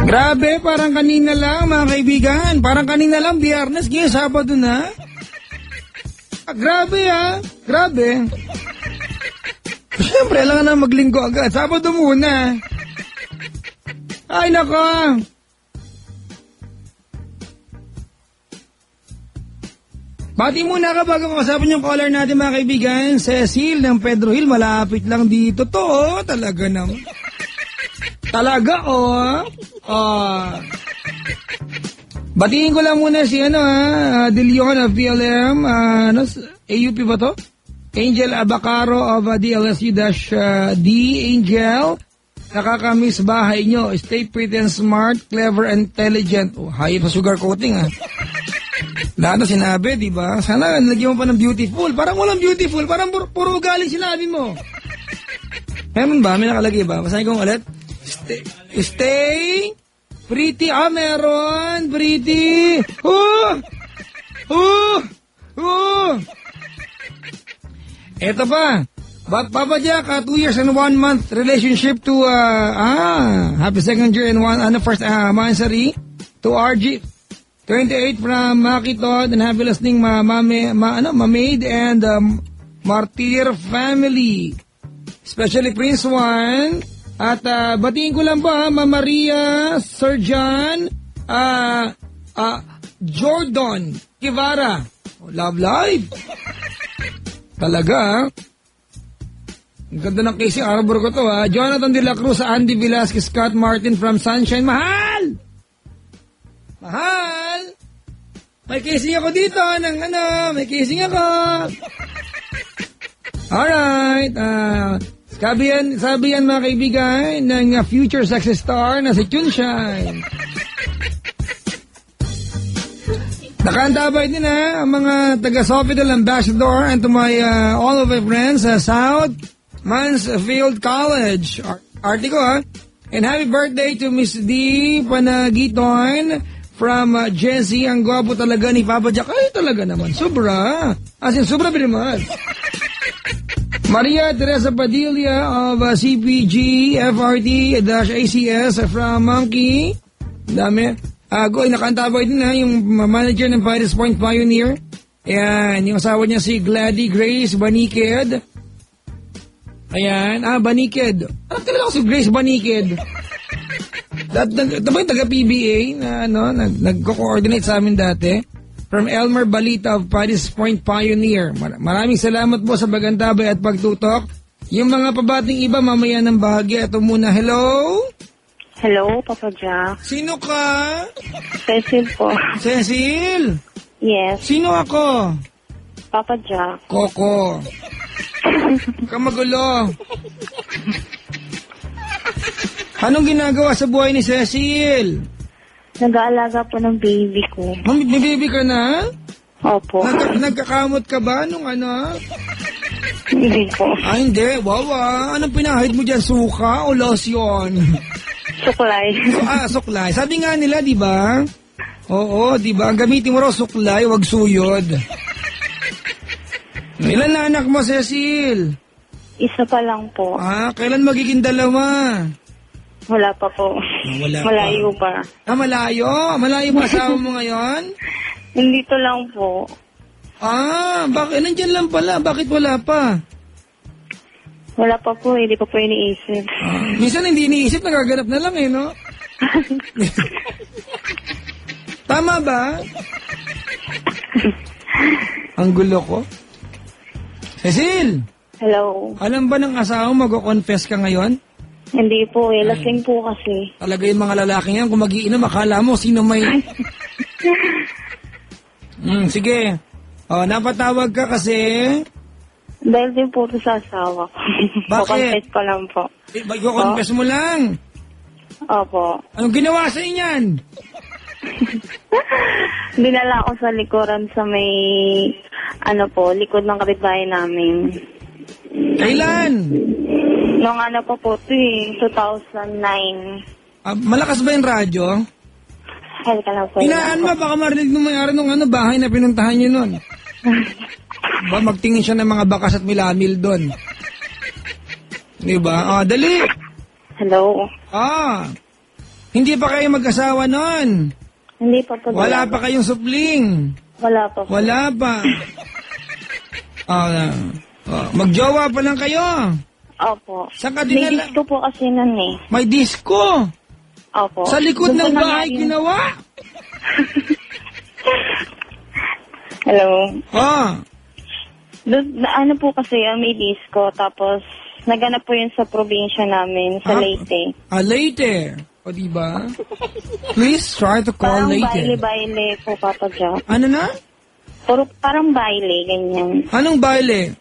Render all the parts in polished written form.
Grabe, parang kanina lang mga kaibigan. Parang kanina lang, Biyernes, ngayon Sabado na. Grabe grabe. Siyempre, alam na maglinggo agad. Sabado muna. Ay, nako. Bati muna ka bago kasapan yung caller natin mga kaibigan. Cecil ng Pedro Hill, malapit lang dito to. Talaga naman. Talaga, Batiin ko lang muna si De Leon of PLM, AUP ba to? Angel Abacaro of DLSU-D. Angel, nakakamiss bahay nyo. Stay pretty and smart, clever and intelligent. Hayop sa sugar coating Lahat na sinabi, di ba? Sana nalagyan mo pa ng beautiful. Parang walang beautiful, parang puro galing sinabi mo. Meron ba? May nakalagay ba? Basahin ko ulit. Stay pretty. Meron. Pretty. Eto pa. Papa Jack, 2 years and 1 month relationship to, happy second year and first anniversary to RG 28 from Makitod and happy listening Mamaid and Martir family. Especially Prince Juan. At batiin ko lang ba, Ma Maria, Sir John, Jordan, Kivara. Love life. Talaga, Ang ganda ng Casey Arbor ko to Jonathan De La Cruz, Andy Velasquez, Scott Martin from Sunshine. Mahal! Mahal! May casing ako dito may casing ako. Alright, sabi yan mga kaibigan ng future success star na si Chunshine. Nakantabay din ang mga taga-Sofitel Ambassador and to my all of my friends sa South Mansfield College. Arte ko And happy birthday to Miss D. Panagiton from Jessie. Ang gwapo talaga ni Papa Jack. Ay talaga naman, sobra. As in, sobra naman. Maria Teresa Padilla of CPG FRT-ACS from Monkey. Dami. Nakantabay din yung manager ng Pirates Point Pioneer. Ayan, yung asawa niya si Gladys Grace Baniked. Ayan, Baniked. Ano talaga si Grace Baniked? Ito ba yung taga-PBA na nagko-coordinate sa amin dati? From Elmer Balita of Pirates Point Pioneer. Maraming salamat po sa bagantabay at pagtutok. Yung mga pabating iba mamaya ng bahagi. Ito muna, hello? Hello, Papa Jack. Sino ka? Cecil po. Cecil? Yes. Sino ako? Papa Jack. Coco. Kamagulo. Anong ginagawa sa buhay ni Cecil? Nag-aalaga po ng baby ko. May baby ka na? Opo. Nagkakamot ka ba nung Hindi po. Hindi. Wawa. Anong pinahid mo dyan? Suka o lotion? Suklay. Suklay. Sabi nga nila, di ba? Oo, di ba? Gamitin mo raw suklay, wag suyod. Ilan na anak mo, Cecil? Isa pa lang po. Kailan magiging dalawa? Wala pa po. Malayo pa. Malayo? Malayo pa asawa mo ngayon? Nandito lang po. Bakit? Nandyan lang pala. Bakit wala pa? Wala pa po, hindi pa po iniisip. Minsan hindi iniisip, nagaganap na lang no? Tama ba? Ang gulo ko. Cecil! Hello? Alam ba ng asawa mo mag-confess ka ngayon? Hindi po lasing po kasi. Talaga yung mga lalaki yan, kung mag-iinom, akala mo sino may... Sige. Napatawag ka kasi... Dahil din po sa asawa ko. Bakit? Confess ko lang po. Confess mo lang? Opo. Anong ginawa sa inyan? Dinala ako sa likuran sa may, likod ng kapitbahay namin. Kailan? Noong po 2009. Malakas ba yung radyo? Halika lang po. Hinaan mo, baka marinig mo may-ari ng bahay na pinuntahan nyo nun. Magtingin siya ng mga bakas at milamil doon. Di ba? Dali. Hello. Hindi pa kayo mag-asawa noon. Hindi pa po. Wala pa kayong supling. Wala pa po. Wala pa. Magjowa pa lang kayo. Opo. Saan ka May dinala? disco po kasi nun eh. May disco. Opo. Sa likod Doon ng po bahay nangyari- ginawa. Hello. Doon, ano po kasi may disco, tapos naganap po yun sa probinsya namin, sa Leyte. Leyte. O diba? Please try to call Parang Leyte. baile-baile po, Papa Jack. Ano na? Parang baile, ganyan. Anong baile?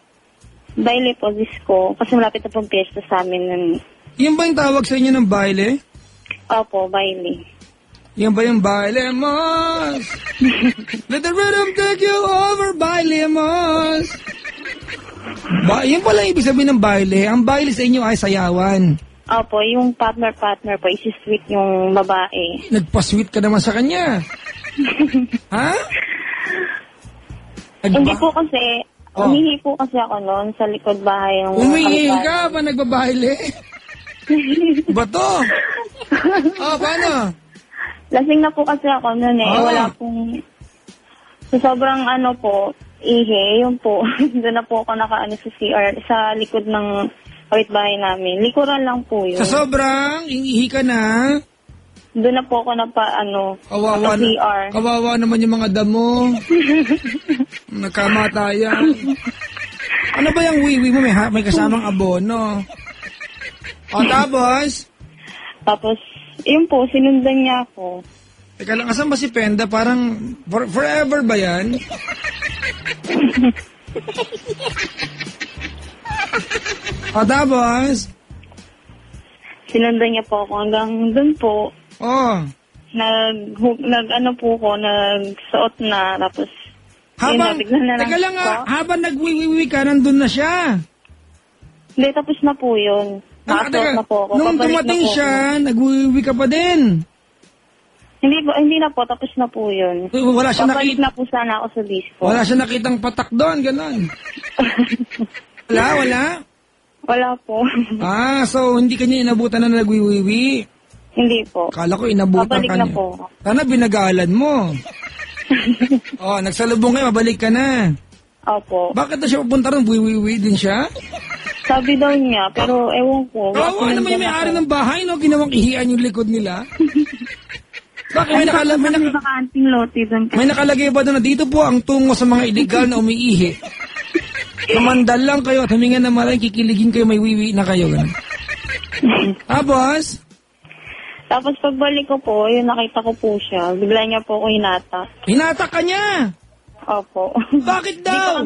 Baile po, disco. Kasi malapit na pong piyesta sa amin nun. Yung ba yung tawag sa inyo ng baile? Opo, baile. Yan ba yung baile mos? Let the rhythm take you over, baile mos. Yun pala ibig sabihin ng baile. Ang baile sa inyo ay sayawan. Opo, yung partner po, isi-sweet yung babae. Nagpa-sweet ka naman sa kanya. Ha? Hindi po kasi, umihi po kasi ako noon sa likod bahay ng Umihi kapitbahay. ka pa nagbabaile? Bato? Paano? Lasing na po kasi ako noon eh. Wala pong... So, sobrang ano po, ihi, yun po. Doon na po ako nakaano sa CR, sa likod ng kapitbahay namin. Likuran lang po yun. Sa sobrang, iihi ka na. Doon na po ako Kawawa, CR. kawawa naman yung mga damo. Nagkamatayan. Ano ba yung wiwi mo? May kasamang abono. Tapos? Tapos, yun po, sinundan niya ako. Teka lang, asan ba si Penda? Parang forever ba yan? Tapos? Sinundan niya po ako hanggang doon po. Nagsuot na, tapos Teka lang habang nagwiwiwi ka, nandun na siya. Hindi, tapos na po yun. Nakasuot na po ako. Nung Pabalik dumating na po siya, ako. nagwiwiwi ka pa din. Hindi na po, tapos na po yun. Wala siya Pabalik na po sana ako sa disco. Wala siya nakitang patak doon, gano'n. Wala? Wala po. So hindi kanya inabutan na nagwiwiwi. Hindi po. Kala ko inabutan Pabalik ka na niya. po. Sana binagalan mo. Nagsalubong kayo, mabalik ka na. Opo. Bakit na siya pupunta ron? Wiwiwi din siya? Sabi daw niya, pero ewan ko. Oo, ano may may-ari ng bahay, no? Ginawang ihian yung likod nila. Bakit may bakanting lote doon. may nakalagay ba doon na dito po ang tungo sa mga illegal na umiihi? Namandal lang kayo at huminga na maray, kikiligin kayo, may wiwi na kayo. Ganun. Tapos pagbalik ko po, yun nakita ko po siya. Bigla niya po ako hinatak. Hinatak ka niya? Opo. Bakit daw?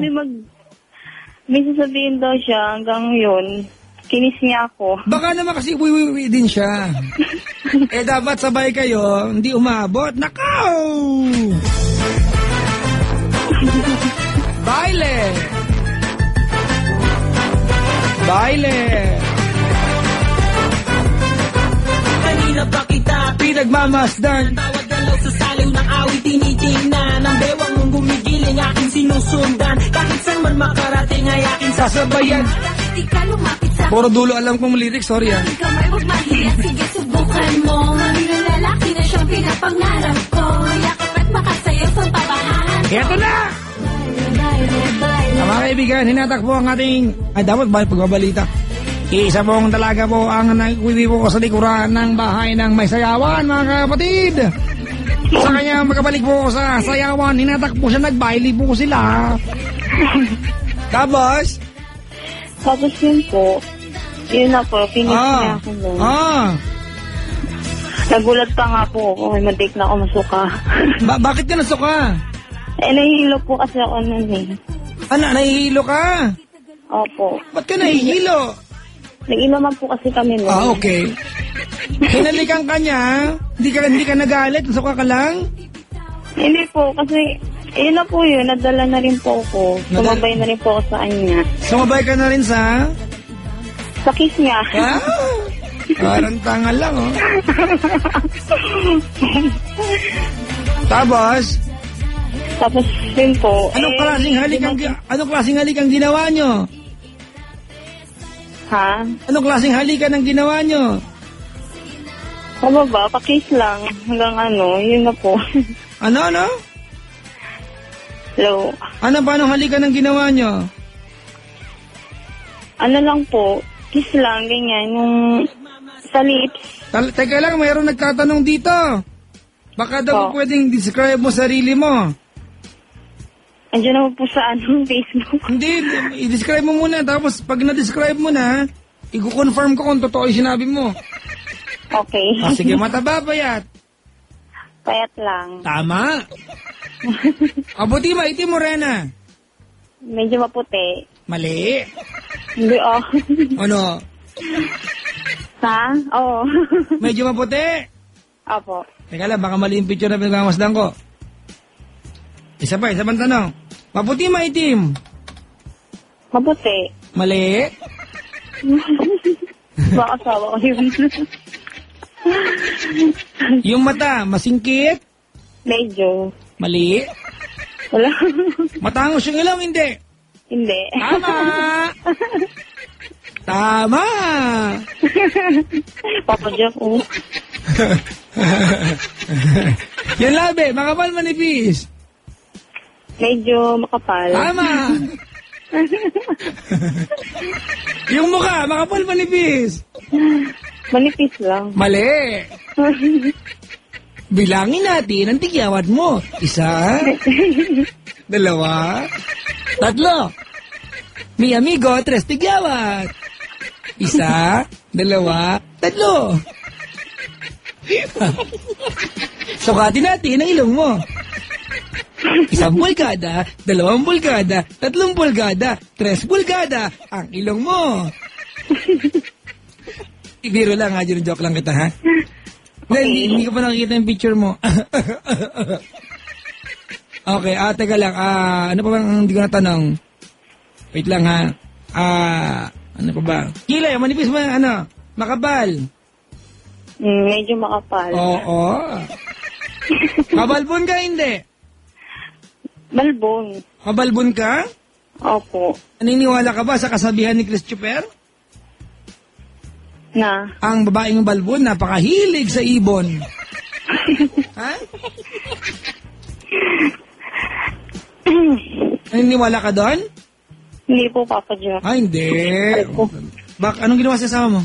May sasabihin daw siya hanggang yun. Kinis niya ako. Baka naman kasi wiwi din siya. Dapat sabay kayo, hindi umabot. Nakaw! Baile! Baile! Kanina pa kita pinagmamasdan. tawag dalaw sa saliw ng awit tinitingnan. Ang bewang mong gumigiling aking sinusundan. Kahit saan man makarating ay aking Sasabayan. Di ka lumapit sa Puro dulo alam kong lyrics, sorry ah. kamay, huwag mahiya. Sige, subukan mo. Ang lalaki na siyang pinapangarap ko. Yakap at makasayaw sa tabahan. Eto na! Mga kaibigan, hinatak po ang ating... dapat ba pagbabalita? Isa pong dalaga po ang nagwiwi po sa likuran ng bahay ng may sayawan, mga kapatid. Sa kanya magkabalik po sa sayawan, hinatak po siya, nagbaili po sila. Tapos yun po, yun na po, finish niya ako doon. Nagulat pa nga po ako, may madik na ako masuka. Bakit ka nasuka? Nahihilo po kasi ako nun eh. Nahihilo ka? Opo. Ba't ka nahihilo? Nag-inuman po kasi kami nun. Okay. Hinalikan ka niya? Hindi ka nagalit? Nasuka ka lang? Hindi po, kasi yun na po yun, nadala na rin po ako. Sumabay na rin po ako sa kanya. Sumabay ka na rin sa? Sa kiss niya. Parang tanga lang, oh. Tapos yun po. Anong klaseng halik ang ginawa nyo? Ha? Anong klaseng halikan ang ginawa nyo? Pababa, pa-kiss lang. Hanggang ano, yun na po. Ano? Hello. Ano ba nung halikan ng ginawa nyo? Ano lang po, kiss lang, ganyan. Yung sa lips. Teka lang, mayroong nagtatanong dito. Baka daw pwedeng describe mo sarili mo. Andiyan naman po sa Facebook. Hindi, i-describe mo muna. Tapos pag na-describe mo na, i-confirm ko kung totoo yung sinabi mo. Okay. Sige, mataba, payat. Payat lang. Tama. Abuti, maitim, morena. Medyo maputi. Mali. Hindi, Ano? Ha? Oo. Medyo maputi. Opo. Teka lang, baka mali yung picture na pinagmamasdan ko. Isa pang tanong. Maputi, maitim. Maputi. Mali. Baka asawa ko yun. Yung mata, masingkit. Medyo. Mali. Wala. Matangos yung ilaw, hindi. Hindi. Tama. Tama. Papa Jeff, Yung labi, makapal manipis. Medyo makapal. Tama. Yung mukha, makapal manipis. Manipis lang. Mali. Bilangin natin ang tigyawat mo. Isa, dalawa, tatlo. Mi amigo, tres tigyawat. Isa, dalawa, tatlo. Sukatin natin ang ilong mo. Isang bulgada, dalawang bulgada, tatlong bulgada, tres bulgada, ang ilong mo. Biro lang ha, joke lang kita ha. Okay. Hindi ko pa nakikita yung picture mo. Okay, teka lang, ano pa bang hindi ko natanong? Wait lang ha. Ano pa ba? Kilay, manipis mo yung makapal. Medyo makapal. Oo. Kabalbon ka, hindi? Balbon. Kabalbon ka? Opo. Naniniwala ka ba sa kasabihan ni Christopher? Na. Ang babaeng balbon, napakahilig sa ibon. Ha? Naniniwala ka doon? Hindi po, Papa Jeff. Hindi. Anong ginawa sa asawa mo?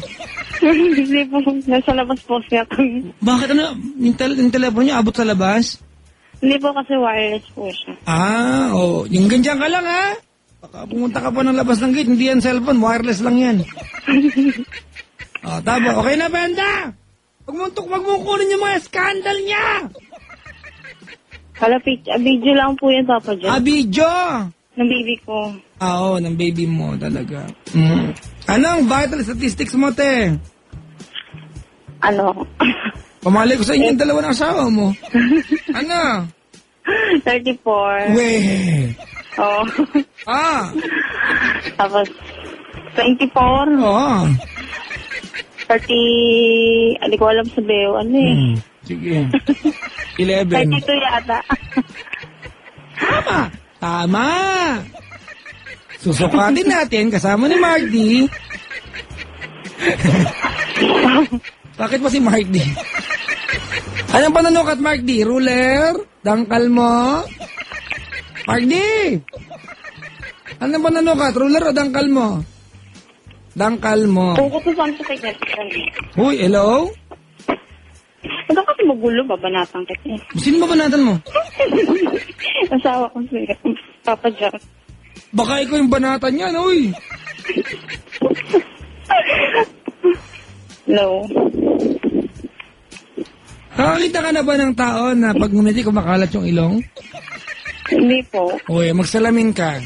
Hindi po. Nasa labas po siya. Bakit yung telepono niya abot sa labas? Hindi po kasi wireless po siya. Yung ganyan ka lang ha? Baka pumunta ka pa ng labas ng gate, hindi yan cellphone, wireless lang yan. Tama. Okay na, Benda? Wag mo kunin yung mga scandal niya. Video lang po yan, Papa Jeff. Video? Ng baby ko. Oo, ng baby mo talaga. Anong vital statistics mo, te? Ano? Pamali ko sa inyo yung dalawa ng asawa mo. Ano? 34. Weh. Oo. Tapos, 24. Oo. 30, hindi ko alam sa Beo. Ano eh? Sige. 11. 32 yata. Tama. Susukatin natin kasama ni Mark D. Bakit ba si Mark D? Anong pananukat, Mark D? Ruler? Dangkal mo? Mark D! Anong pananukat? Ruler o dangkal mo? Dangkal mo. Puko to saan sa tignan. Uy, hello? Ito kasi magulo, babanatang kita. Sino ba banatan mo? Asawa ko si Papa Jack. Baka ikaw yung banatan niya, uy. No. Nakakita ka na ba ng tao na pag ngumiti kumakalat yung ilong? Hindi po. Uy, magsalamin ka.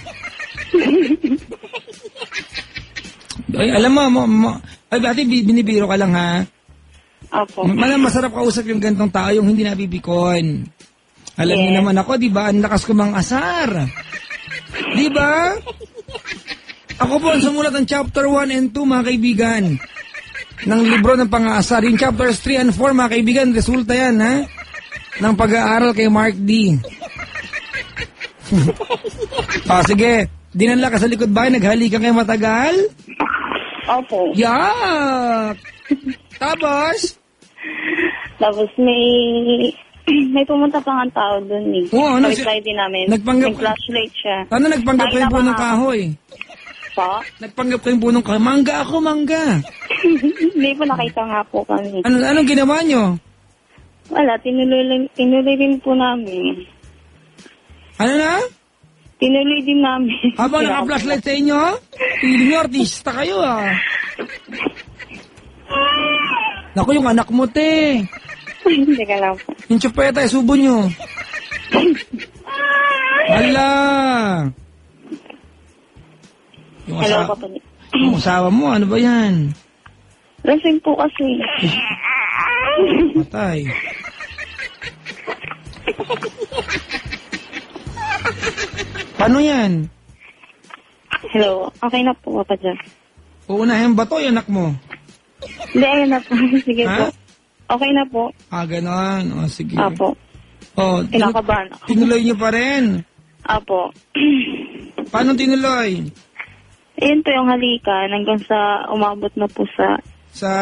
Ay, alam mo, ay, dati binibiro ka lang ha. Opo. Masarap kausap yung gantong tao, yung hindi nabibikon. Alam niyo naman ako, di ba? Ang lakas ko mang asar. Di ba? Ako po ang sumulat ng chapter 1 and 2, mga kaibigan. Ng libro ng pang-aasar. Yung chapters 3 and 4, mga kaibigan, resulta yan, ha? Ng pag-aaral kay Mark D. Sige. Dinala ka sa likod bahay, naghalikan kayo matagal? Opo. Yak! Tapos? Tapos may pumunta pa nga tao dun eh. Oo, ano, Kapit-bahay din namin. nagpanggap- May flashlight siya. Ano nagpanggap kayo po ng kahoy? Pa? Nagpanggap kayo po ng kahoy. Mangga ako, mangga. Hindi po nakita nga po kami. Anong ginawa nyo? Wala, tinuloy din po namin. Ano na? Tinuloy din namin. Habang naka-flashlight sa inyo? Feeling nyo, artista kayo ah. Naku, yung anak mo, te. Hindi ka lang po. Yung tsupeta, subo nyo. Hala. Yung Hello, asa- kapatid. yung asawa mo, ano ba yan? Lasing po kasi. Matay. Paano yan? Hello, okay na po, kapatid. Uunahin ba to, yung anak mo? Hindi, ayun na po. Sige Ha? po. Okay na po. Ganon. O, sige. Apo. O, Kinakabahan ako. tinuloy nyo pa rin. Apo. Paano tinuloy? Ayun po yung halikan hanggang sa umabot na po sa Sa?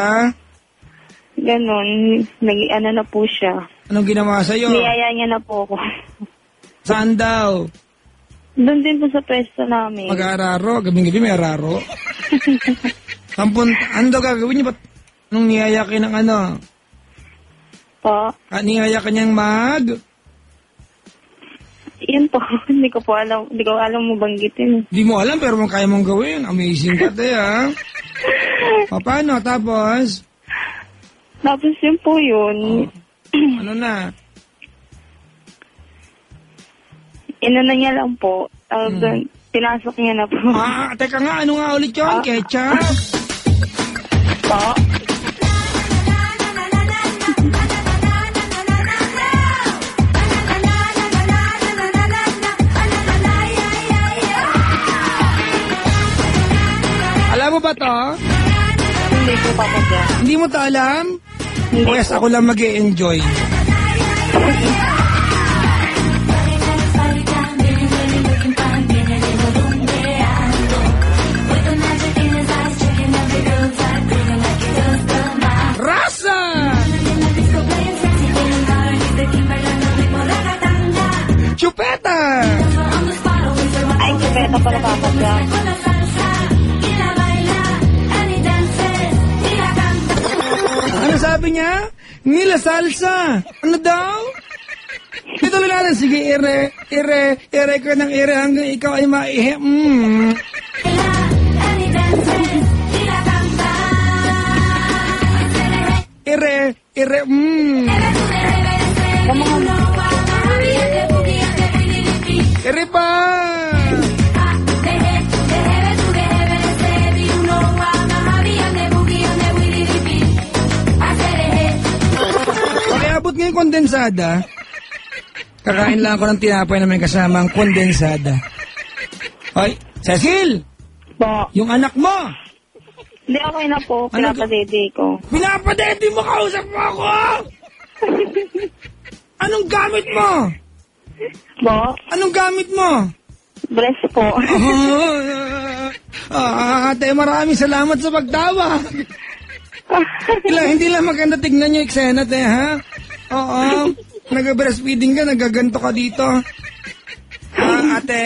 ganun. Ano na po siya. Anong ginawa sa'yo? Niyaya niya na po ako. Saan daw? Doon din po sa pwesto namin. Mag-aararo. Gabing-gabi may araro. Ano daw gagawin niyo? Ba't anong niyaya kayo ng ano? Po. Niyaya ka niyang Yun po. Hindi ko alam mo banggitin. Di mo alam pero kaya mong gawin. Amazing ka tayo ha. Paano? Tapos? Tapos yun po yun. Ano na? Inano niya lang po. Doon, pinasok niya na po. Teka nga, ano nga ulit yun? Ketchup? Po. Alam mo ba to? Hindi ko pa po dyan. Hindi mo to alam? Hindi Yes, po. ako lang mag-e-enjoy. Rasa! Chupeta! Ay, chupeta pala papa dyan. Ano sabi niya? Nila salsa. Ano daw? Ito lang natin. Sige, ire ko ng ire hanggang ikaw ay maihe. Ire, Ire pa! Pakiabot ngayon kondensada. Kakain lang ako ng tinapay na may kasamang kondensada. Hoy, Cecil! Po. Yung anak mo! Hindi, okay na po. Ano Pinapadede ko. Pinapadede mo, kausap mo ako! Anong gamit mo? Po. Anong gamit mo? Breast po. Ate, maraming salamat sa pagtawa. Hindi lang maganda tignan yung eksena, te, ha? Oo. Nag-breastfeeding ka, nagaganto ka dito. Ate?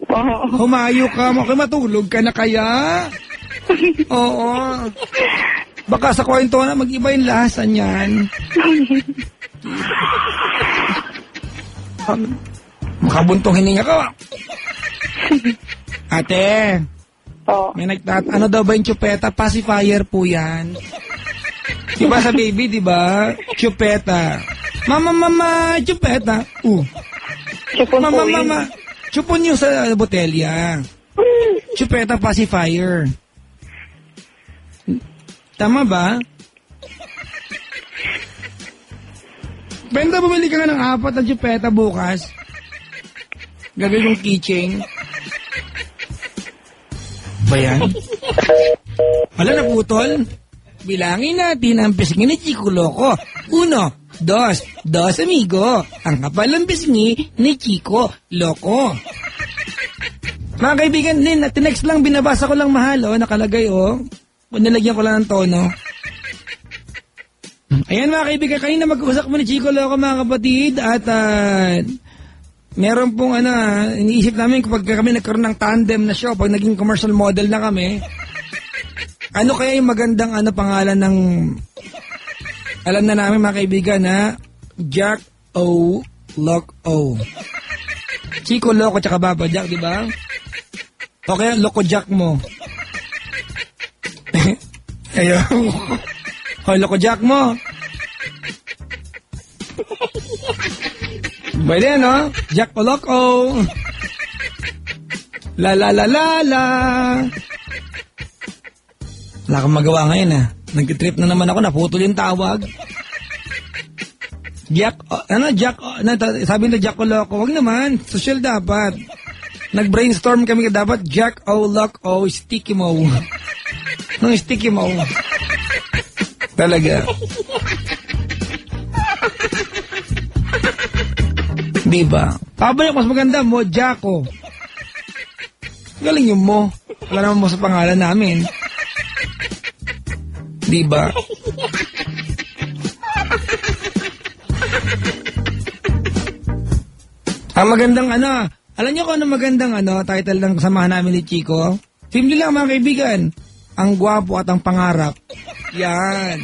Po. Humayo ka, matulog ka na kaya? Oo. Baka sa kwento na mag-iba yung lasa niyan. Makabuntong hininga ka. Ate, Po. may ano daw ba yung chupeta? Pacifier po yan. Diba sa baby, diba? Chupeta. Mama, chupeta. Chupon po yun. Mama. Chupon yung sa botelya. Chupeta pacifier. Tama ba? Benda, bumili ka nga ng 4 na chupeta bukas. Gagawin yung keychain. Ba yan? Wala na putol. Bilangin natin ang pisngi ni Chico Loco. 1, 2, amigo. Ang kapal ng pisngi ni Chico Loco. Mga kaibigan, tinext lang, binabasa ko lang mahal, nakalagay, nilagyan ko lang ng tono. Ayan mga kaibigan, kanina mag-usap mo ni Chico Loco mga kapatid at meron pong iniisip namin kapag kami nagkaroon ng tandem na show, pag naging commercial model na kami, ano kaya yung magandang pangalan ng, alam na namin mga kaibigan na Jack O. Loco. Chico Loco tsaka Papa Jack, di ba? O kaya Loco Jack mo. Ayun. O Loco Jack mo. Pwede no? Jack O Loco. La la la la la. Wala akong magawa ngayon Nag-trip na naman ako, naputol yung tawag. Jack, sabi nila Jack O Loco, wag naman, social dapat. Nag-brainstorm kami dapat Jack O Loco Sticky Mo. Nung Sticky Mo. Talaga. Diba? Pabalik, mas maganda mo, Jacko. Galing yung mo. Wala naman mo sa pangalan namin. Diba? Ang magandang alam niyo kung ano magandang title ng kasamahan namin ni Chico? Simple lang mga kaibigan. Ang gwapo at ang pangarap. Yan.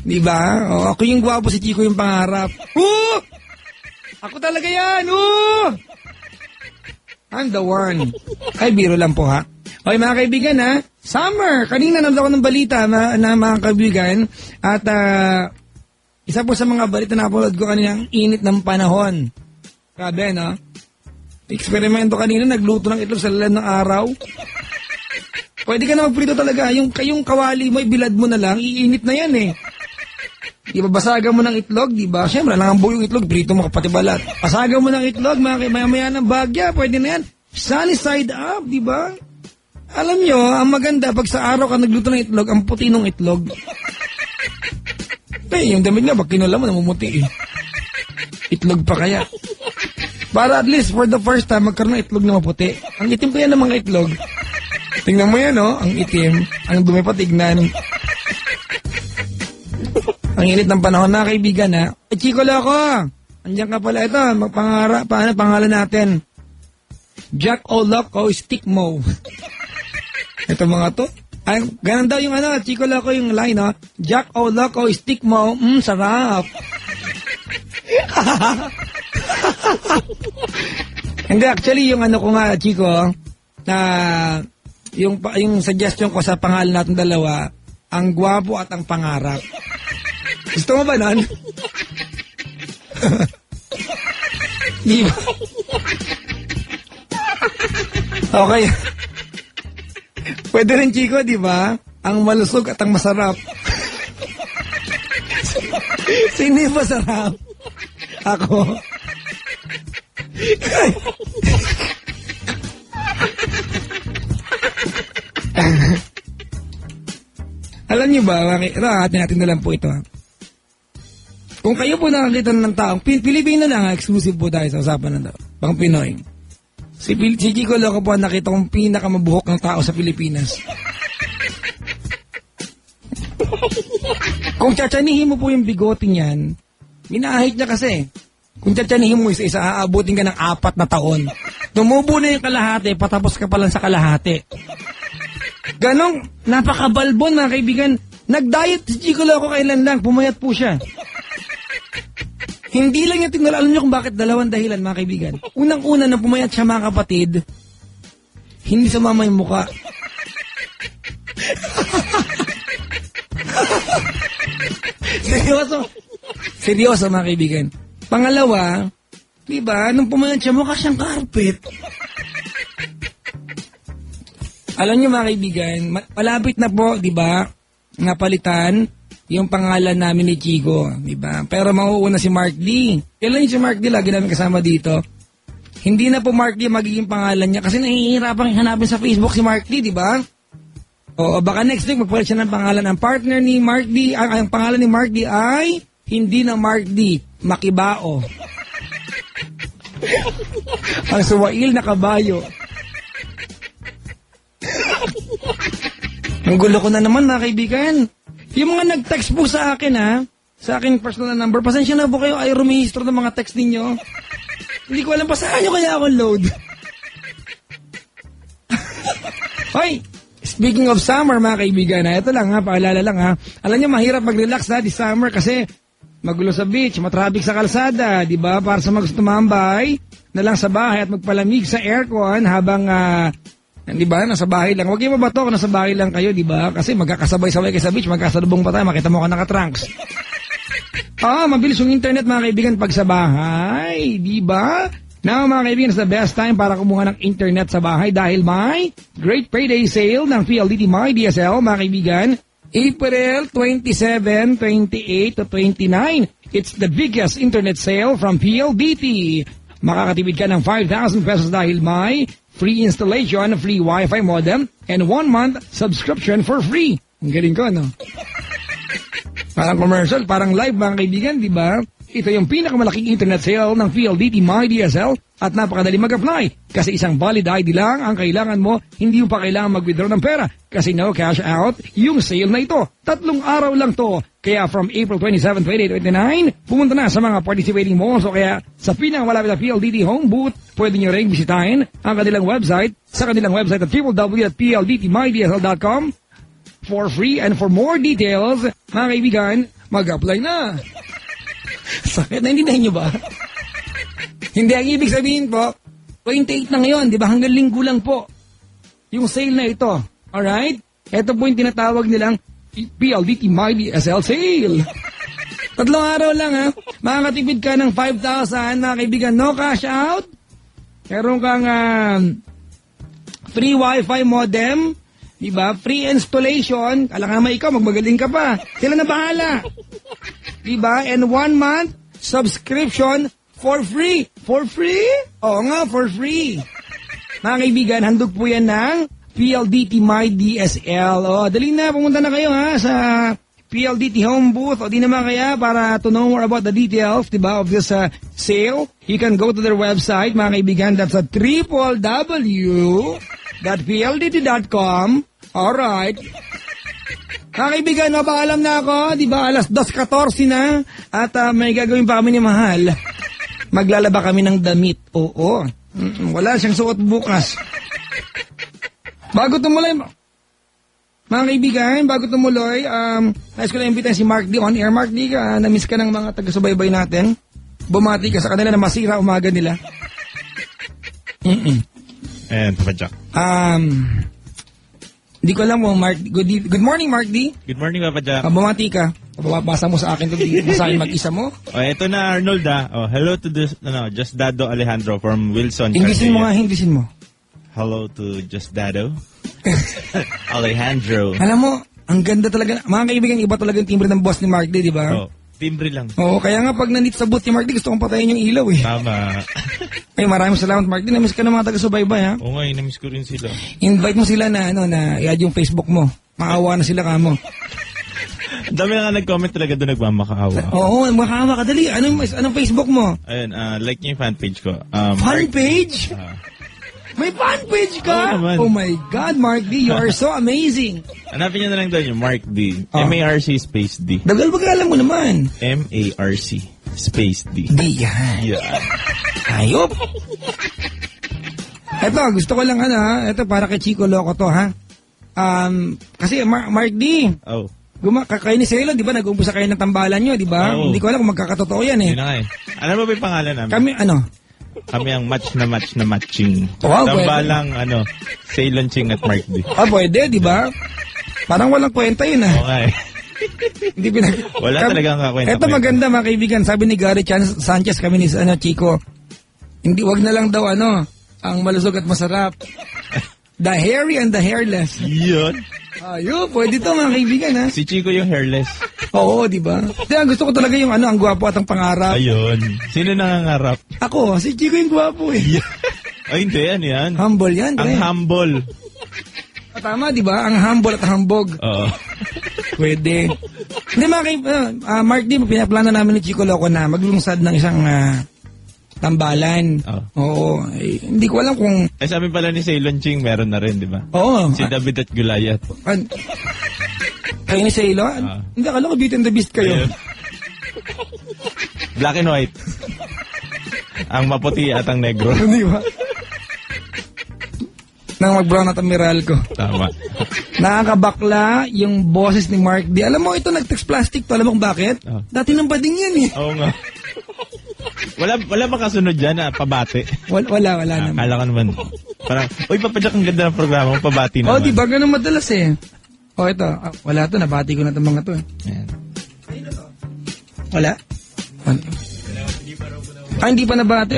Diba? O, ako yung gwapo, si Chico yung pangarap. Ako talaga yan! I'm the one. Ay, biro lang po Okay mga kaibigan Summer! Kanina nanood ako ng balita na mga kaibigan. At isa po sa mga balita na upload ko kanina, ang init ng panahon. Grabe, Eksperimento kanina, nagluto ng itlog sa lalan ng araw. Pwede ka na magprito talaga. Yung kawali mo, ibilad mo na lang, iinit na yan Di ba, basagan mo ng itlog, di ba? Siyempre, lang ang buo yung itlog, prito mo kapati balat. Basagan mo ng itlog, maya-maya ng bagya, pwede na yan. Sunny side up, di ba? Alam nyo, ang maganda, pag sa araw ka nagluto ng itlog, ang puti ng itlog. Yung damit nga, pag kinula mo, namumuti Itlog pa kaya. Para at least, for the first time, magkaroon ng itlog na maputi. Ang itim ko yan ng mga itlog. Tingnan mo yan, ang itim. Ang dumi pa tignan. Ang init ng panahon na kaibigan Chico Loco, andiyan ka pala ito. Pangalan natin. Jack O Loco Stick Mo. Ito mga to. Ay, ganun daw yung Chico Loco yung line Jack O Loco Stick Mo. Sarap. Hindi, actually yung ko nga Chico na yung suggestion ko sa pangalan natin dalawa, ang gwapo at ang pangarap. Gusto mo ba nun? Di ba? Okay. Pwede rin, Chico, di ba? Ang malusog at ang masarap. Sino yung masarap? Ako. Alam niyo ba, atin na lang po ito. Kung kayo po nakakita ng taong, Pilipino lang exclusive po tayo sa usapan na pang Pinoy. Si Chico Loco po nakita kong pinakamabuhok ng tao sa Pilipinas. Kung tsatsanihin mo po yung bigote niyan, minahit niya kasi. Kung tsatsanihin mo isa, aabutin ka ng 4 na taon. Tumubo na yung kalahati, patapos ka pa lang sa kalahati. Ganong, napakabalbon mga kaibigan. Nag-diet si Chico Loco kailan lang, pumayat po siya. Hindi lang yung tinula. Alam niyo kung bakit? Dalawang dahilan mga kaibigan. Unang-una na pumayat siya mga kapatid, hindi sumama yung muka. Seryoso mga kaibigan. Pangalawa, diba, nung pumayat siya, mukha siyang carpet. Alam niyo mga kaibigan, malapit na po, diba, napalitan yung pangalan namin ni Chico, diba? Pero mauuna si Mark D. Kailan yung si Mark D, lagi namin kasama dito. Hindi na po Mark D magiging pangalan niya kasi nahihirapang hanapin sa Facebook si Mark D, diba? O baka next week magpalit siya ng pangalan. Ang partner ni Mark D, ang pangalan ni Mark D ay hindi na Mark D, Makibao. Ang suwail na kabayo. Ang gulo ko na naman mga kaibigan. Yung mga nag-text po sa akin ha, sa aking personal number, pasensya na po kayo ay rumihistro ng mga text ninyo. Hindi ko alam pa saan nyo kaya ako load. Hoy, speaking of summer mga kaibigan, ito lang ha, paalala lang ha. Alam nyo, mahirap mag-relax na this summer kasi magulo sa beach, matraffic sa kalsada, di ba? Para sa mga gusto tumambay na lang sa bahay at magpalamig sa aircon habang, di ba, nasa bahay lang. Huwag kayo mabatok, nasa bahay lang kayo, di ba? Kasi magkakasabay-sabay kayo sa beach, magkasalubong pa tayo, makita mo ka naka-trunks. Mabilis yung internet mga kaibigan pag sa bahay, di ba? Now mga kaibigan, it's the best time para kumuha ng internet sa bahay dahil may great payday sale ng PLDT MyDSL mga kaibigan. April 27, 28 to 29. It's the biggest internet sale from PLDT. Makakatipid ka ng 5,000 pesos dahil may free installation, free Wi-Fi modem, and 1 month subscription for free. Ang galing ko, no? Parang commercial, parang live mga kaibigan, di ba? Ito yung pinakamalaking internet sale ng PLDT MyDSL at napakadali mag-apply kasi isang valid ID lang ang kailangan mo, hindi mo pa kailangan mag-withdraw ng pera kasi no cash out yung sale na ito. 3 araw lang to. Kaya from April 27, 28, 29, pumunta na sa mga participating malls o kaya sa pinakamalapit na PLDT home booth. Pwede nyo rin bisitahin ang kanilang website sa kanilang website at www.pldtmydsl.com for free and for more details, mga kaibigan, mag-apply na. Sakit na, hindi nyo ba? Hindi, ang ibig sabihin po, 28 na ngayon, di ba? Hanggang linggo lang po yung sale na ito. Alright? Ito po yung tinatawag nilang PLDT MyDSL sale. 3 araw lang ha. Makakatipid ka ng 5,000 mga kaibigan. No cash out. Meron kang free Wi-Fi modem. Diba? Free installation. Kala nga ikaw, magmagaling ka pa. Sila na bahala. Diba? And 1 month subscription for free. For free? Oo nga, for free. Mga kaibigan, handog po yan ng PLDT MyDSL. Dali na, pumunta na kayo ha sa PLDT home booth. O di naman kaya para to know more about the details, diba, of this sale, you can go to their website, mga kaibigan. That's at www.pldt.com. Alright. Mga kaibigan, mapaalam na ako, di ba, alas 2:14 na, at may gagawin pa kami ni Mahal. Maglalaba kami ng damit. Oo. Wala siyang suot bukas. Bago tumuloy, mga kaibigan, bago tumuloy, nais ko na imbitan si Mark D. On air. Mark D, na-miss ka ng mga taga-subaybay natin. Bumati ka sa kanila na masira umaga nila. And Papa Jack. Hindi ko alam mo, Mark. Good morning, Mark D. Good morning, Papa Jack. Bumati ka. Babasa mo sa akin ito. Basahin mag-isa mo. Ito na, Arnold hello to this, Just Dado Alejandro from Wilson. Hindisin mo nga, hindisin mo. Hello to Just Dado Alejandro. Alam mo, ang ganda talaga. Mga kaibigan, iba talaga yung timbre ng boss ni Mark D, di ba? Timbre lang. Oo, kaya nga pag nandito sa booth ni Mark D, gusto kong patayin yung ilaw eh. Tama. Ay, maraming salamat Mark D. Na-miss ka ng mga taga-subaybay ha. Oo nga, na-miss ko rin sila. Invite mo sila na, na i-add yung Facebook mo. Maawa na sila kamo. Dami na nga nag-comment talaga doon nagmamakaawa. Oo, makaawa ka. Dali, anong Facebook mo? Ayun, like niyo yung fan page ko. Fan page? May fan page ka? Oh my God, Mark D, you are so amazing. Hanapin niyo na lang doon yung Mark D. M-A-R-C space D. Dagal ba alam mo naman? M-A-R-C space D. D yan. Yeah. Ayop. Eto, gusto ko lang ito para kay Chico Loco to ha. Kasi Mark D. Kakain ni Selo, di ba? Nag-umpisa kayo ng tambalan nyo, di ba? Hindi ko alam kung magkakatotoo yan eh. Yun na nga eh. Alam mo ba yung pangalan namin? Kami, Kami ang match na matching. Wow, tambalang, Ceylon Ching at Mark D. Pwede, di ba? Parang walang kwenta yun ah. Okay. Hindi Wala talagang kakwenta. Ito maganda mga kaibigan. Sabi ni Gary Sanchez, kami ni Chico, wag na lang daw ang malusog at masarap. The hairy and the hairless. Yun. Pwede to mga kaibigan ha. Si Chico yung hairless. Oo, di ba? Gusto ko talaga yung ang gwapo at ang pangarap. Ayun. Sino nangangarap? Ako, si Chico yung gwapo eh. Ay, hindi yan. Humble yan. Ang humble. Tama, di ba? Ang humble at hambog. Oo. Pwede. Hindi mga kaibigan, Mark D, pinaplano namin ni Chico Loco na maglungsad ng isang tambalan. Oo. Hindi ko alam kung... sabi pala ni Ceylon Ching, meron na rin, di ba? Oo. Si David at Goliath. Kayo ni Sailor? Hindi, akala ko Beauty and the Beast kayo. Ayun. Black and white. Ang maputi at ang negro. Di ba? Nang mag-brown at ang Meralco. Tama. Nakakabakla yung boses ni Mark D. Alam mo, ito nag-text plastic to. Alam mo kung bakit? Oh. Dati nang bading yan eh. Oo nga. Wala ba kasunod dyan na pabati? Wala naman. Akala ka naman. Parang, uy, papadyak ang ganda ng programa mo, pabati naman. Oh, di ba ganun madalas eh? Oh, ito. Wala to, nabati ko na itong mga to eh. Ayan. Wala? Hindi pa nabati.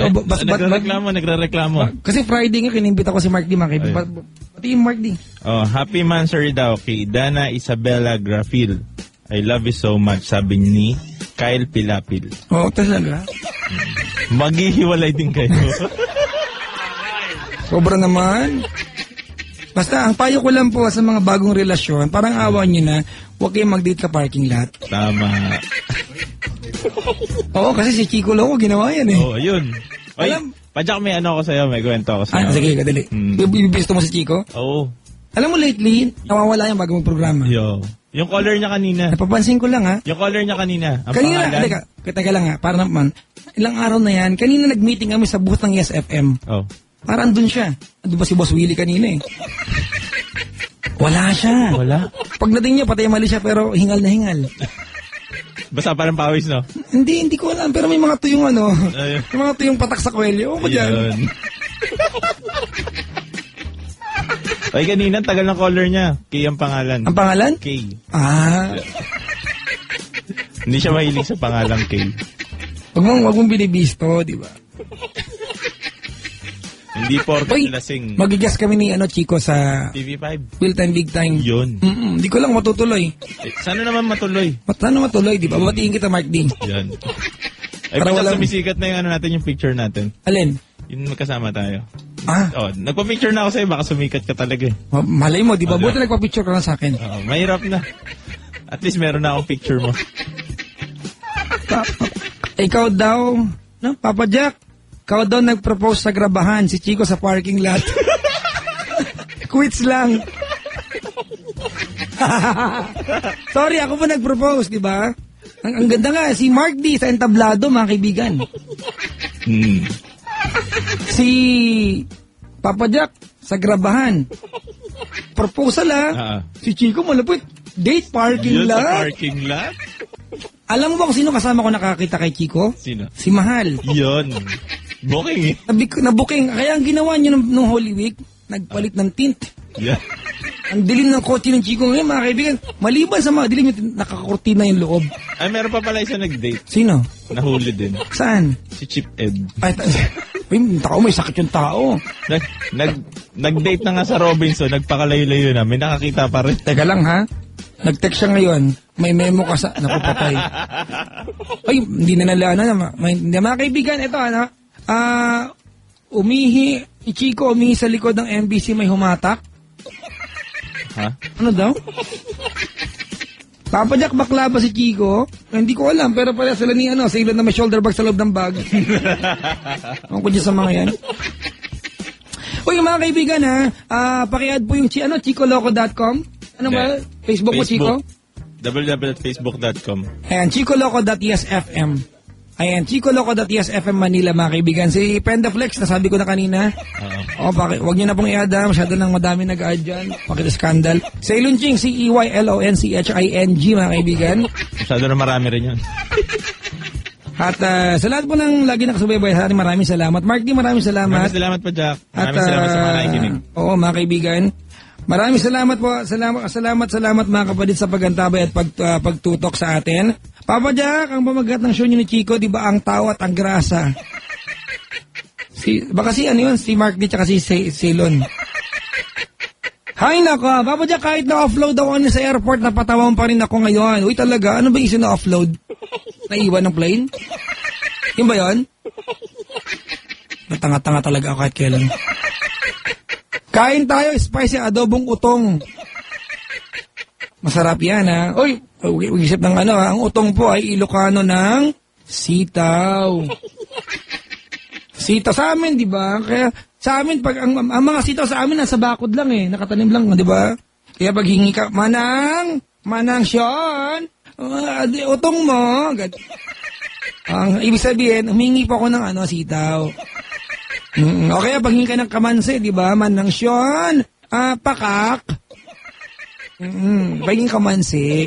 Nagre-reklamo. Kasi Friday nga, kinimbita ko si Mark D. Pati yung Mark D. Oh, happy Mansari daw kay Dana Isabella Grafil. I love you so much, sabi ni Kyle Pilapil. Oh, talaga? Maghihiwalay din kayo. Sobra naman. Basta, ang payo ko lang po sa mga bagong relasyon, parang awa nyo na, huwag kayong mag-date ka parking lot. Tama. Oo, kasi si Chico Loco ginawa yan eh. Oh, ayun. Oy, Padyak, may ano ako sa'yo, may kwento ako sa'yo. Sige, kadali. Ibibisto mo si Chico? Oo. Alam mo lately, nawawala yung bago mong programa. Yo. Yung caller niya kanina. Napapansin ko lang ha. Yung caller niya kanina. Ang Kanina, pangalan. teka lang ha, para naman, ilang araw na yan, kanina nag-meeting kami sa booth ng Yes FM. Oh. Parang andun siya. Andun ba si Boss Willie kanina eh? Wala siya. Wala. Pagdating niya, patay mali siya pero hingal na hingal. Basta parang pawis, no? Hindi ko alam. Pero may mga tuyong ano. Ayun. May mga tuyong patak sa kwelyo. O ba dyan? Ayun. Ay, kanina, tagal ng caller niya. Kay ang pangalan. Ang pangalan? Kay. Hindi siya mahilig sa pangalang Kay. Wag mong binibisto, di ba? Hindi porket lasing. Magigas kami ni Chico sa TV5. Real Time Big Time. Yun. Hindi ko lang matutuloy. Sana naman matuloy. Sana matuloy, di ba? Babatiin kita, Mark D. Yan. Ay, basta sumisikat na yung natin, yung picture natin. Alin? Yung magkasama tayo. Oh, nagpa-picture na ako sa'yo, baka sumikat ka talaga eh. Malay mo, di ba? Buti nagpa-picture ka na sa akin. Mahirap na. At least meron na akong picture mo. Ikaw daw, Papa Jack, ikaw daw nag-propose sa grabahan si Chico sa parking lot. Quits lang. Sorry, ako pa nag-propose, di ba? Ang ganda nga, si Mark D sa entablado, mga kaibigan. Si Papa Jack sa grabahan. Proposal Si Chico malapit. Date parking lot. Sa parking lot? Alam mo ba kung sino kasama ko nakakita kay Chico? Sino? Si Mahal. Yun. Booking eh. Na-booking. Kaya ang ginawa niya nung Holy Week, nagpalit ng tint. Yeah. Ang dilim ng kotse ng Chico ngayon, mga kaibigan. Maliban sa mga dilim, nakakurtina yung loob. Ay, meron pa pala isa nag-date. Sino? Nahuli din. Saan? Si Chip Ed. Ay, tao, may sakit yung tao. Nag-date na nga sa Robinson, nagpakalayo-layo na. May nakakita pa rin. Teka lang ha. Nag-text siya ngayon. May memo ka sa... Naku, patay. Ay, hindi na nalala. Mga kaibigan, ito si Chico umihi sa likod ng MBC, may humatak. Ha? Ano daw? Papa Jack, bakla ba si Chico? Hindi ko alam, pero pala sila ni sila na may shoulder bag sa loob ng bag. Ang ko dyan sa mga yan. Uy, mga kaibigan paki-add po yung chicoloco.com. Ano ba? Facebook mo, Chico? www.facebook.com. Ayan, chicoloco.yesfm. Ayan, chicoloco.yesfm Manila, mga kaibigan. Si Pendaflex, nasabi ko na kanina. Wag niyo na pong i-add, masyado lang madami nag-add dyan. Pakita-scandal. Si Ilunching, CEYLONCHING, mga kaibigan. Masyado na marami rin yun. At sa lahat po ng lagi nakasubaybay sa atin, maraming salamat. Mark D, maraming salamat. Maraming salamat po, Jack. Maraming salamat sa mga nakikinig. Oo, mga kaibigan. Maraming salamat po. Salamat mga kapatid sa pagantabay at pagtutok sa atin. Papa Jack, ang pamagat ng show niyo ni Chico, di ba ang tawa at ang grasa? Baka si Mark D tsaka si Ceylon. Hay nako, Papa Jack, kahit na-offload ako sa airport, napatawang pa rin ako ngayon. Uy talaga, ano ba yung na-offload? Naiwan ng plane? Yun ba yun? Natanga-tanga talaga ako kahit kailan. Kain tayo, spicy adobong utong. Masarap yan Uy, isip ng ang utong po ay Ilocano ng sitaw. Sitaw sa amin, di ba? Kaya sa amin, pag ang mga sitaw sa amin nasa bakod lang nakatanim lang, di ba? Kaya pag hingi ka, Manang, Manangsyon, utong mo. Ang ibig sabihin, humingi po ako ng sitaw. O kaya paghingi ka ng kamansi, di ba? Manangsyon, pakak. Paghingi kamansi.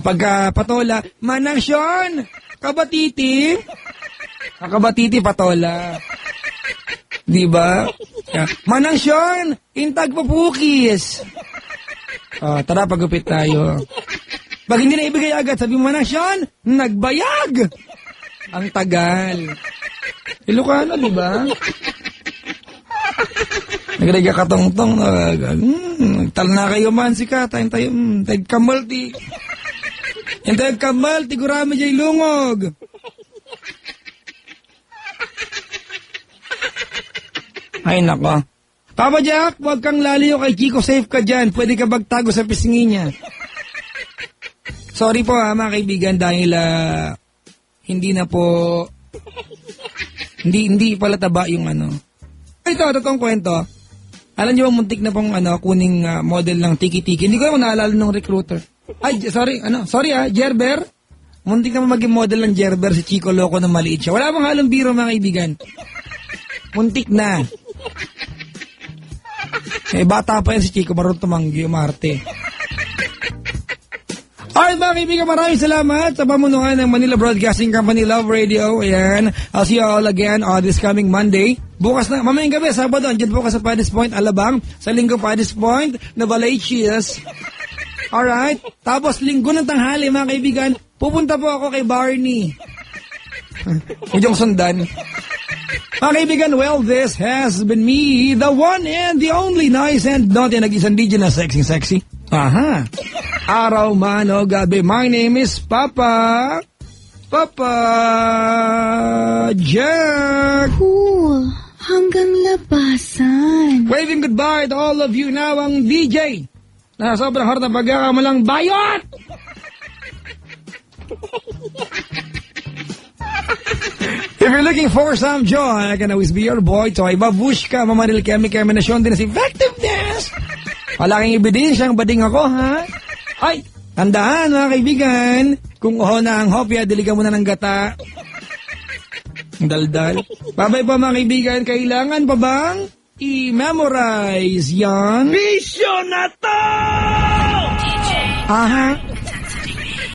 Pagka patola, manangsyon, kabatiti. Kabatiti, patola. Di ba? Manangsyon, intag papukis. Tara, pagupit tayo. Pag hindi na ibigay agad, sabi mo, Manangsyon, nagbayag. Ang tagal. Ilocano, di ba? Nagriga katong-tong. Tal na kayo man si ka. Tayo, kamal ti. Yung tayo kamal, ti gurami jay lungog. Ay, nako. Papa Jack, huwag kang laliyo kay Chico. Safe ka dyan. Pwede ka bagtago sa pisngi niya. Sorry po mga kaibigan dahil hindi na po hindi pala taba yung Ito, totoong kwento. Alam niyo ba muntik na pong kuning model ng tiki-tiki. Hindi ko naman naalala ng recruiter. Ay, sorry, Gerber. Muntik na maging model ng Gerber si Chico Loco na maliit siya. Wala bang halong biro mga kaibigan. Muntik na. Bata pa yan si Chico, marunong tumanggi, umarte. Alright mga kaibigan, maraming salamat sa pamunuan ng Manila Broadcasting Company Love Radio. Ayan, I'll see you all again on this coming Monday. Bukas na, mamayang gabi, Sabado, andyan po ka sa Paddy's Point, Alabang. Sa linggo, Paddy's Point, Novaliches. Alright, tapos linggo ng tanghali mga kaibigan, pupunta po ako kay Barney. Huwag sundan. Mga kaibigan, well, this has been me, the one and the only nice and naughty nag-isang DJ na sexy. Aha. Araw man o gabi, my name is Papa Jack. Cool. Hanggang labasan. Waving goodbye to all of you now, ang DJ na sobrang hard na pagkakamalang bayot. If you're looking for some joy, I can always be your boy, Toy Babushka, mamaril kami-kaminasyon din sa effectiveness. Malaking ebidensyang bading ako, ha? Ay, tandaan mga kaibigan, kung na ang hopya, diligan mo na ng gata. Daldal. Babay pa mga kaibigan, kailangan pa bang i-memorize yan? Bisyo na to! Aha.